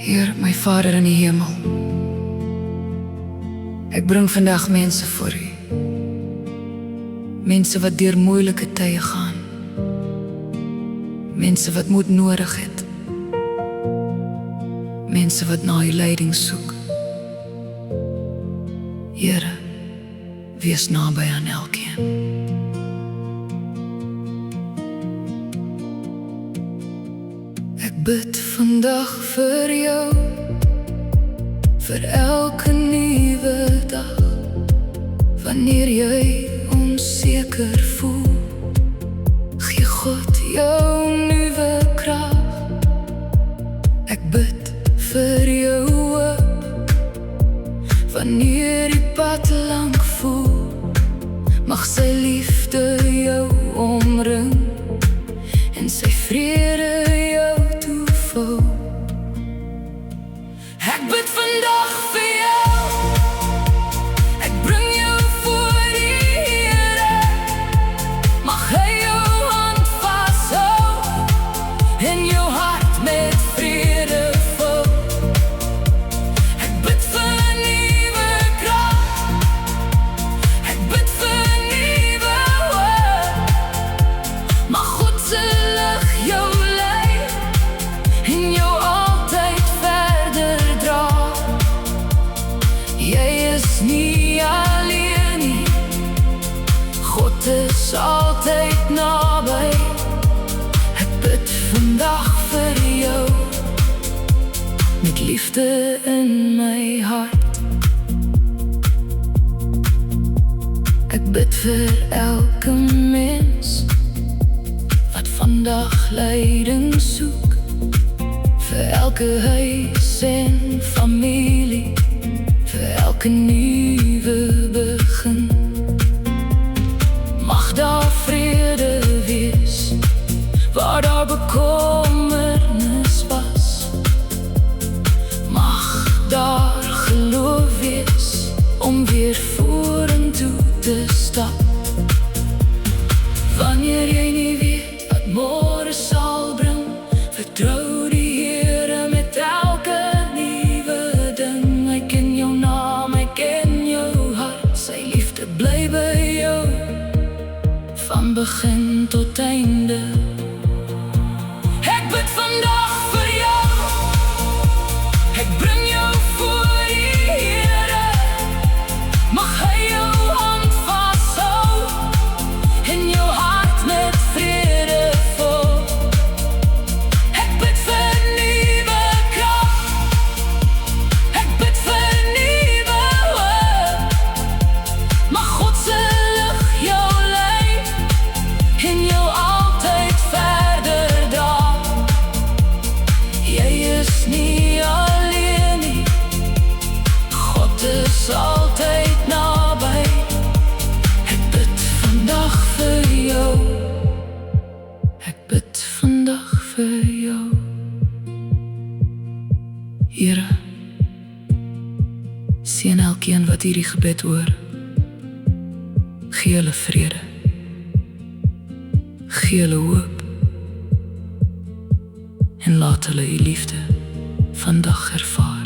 Heer, my Vader in die hemel, ek bring vandag mense voor U. Mense wat deur moeilike tye gaan. Mense wat moed nodig het. Mense wat na U leiding soek. Here, wees naby aan elkeen. Ek bid vandag vir jou, vir elke nuwe dag. Wanneer jy onseker voel, gee God jou nuwe krag. Ek bid vir jou hoop, wanneer die pad lank voel, mag sy liefde jou omring en sy vrede jou toevou. Ek bid vandag vir jou, ek bring jou voor die Here. Mag hy jou hand vashou en jou hart met vrede vul. Ek bid vir nuwe krag, ek bid vir nuwe hoop. Mag God se lig jou lei en jou altyd verder dra. Jy is nie alleen nie, God is altyd naby. Ek bid vandag vir jou, met liefde in my hart. Ek bid vir elke mens wat vandag leiding soek, vir elke huis en familie, vir elke nuwe begin. Mag daar vrede wees waar daar bekommernis was. Mag daar geloof wees om weer vorentoe te stap. Wanneer jy nie weet wat môre sal bring, vertrou die Here met elke nuwe ding. Hy ken jou naam, hy ken jou hart, sy liefde bly by jou van begin tot einde. Ek bid vandag vir jou, ek bring jou voor die Here. Mag hy jou hand vashou en jou hart met vrede vul. Ek bid vir nuwe krag, ek bid vir nuwe hoop. Mag God se lig jou lei en jou altyd verder dra. Jy is nie alleen nie, God is altyd naby. Ek bid vandag vir jou, ek bid vandag vir jou. Here, sien elkeen wat hierdie gebed hoor. Gee hulle vrede, gee hulle hoop en laat hulle U liefde vandag ervaar.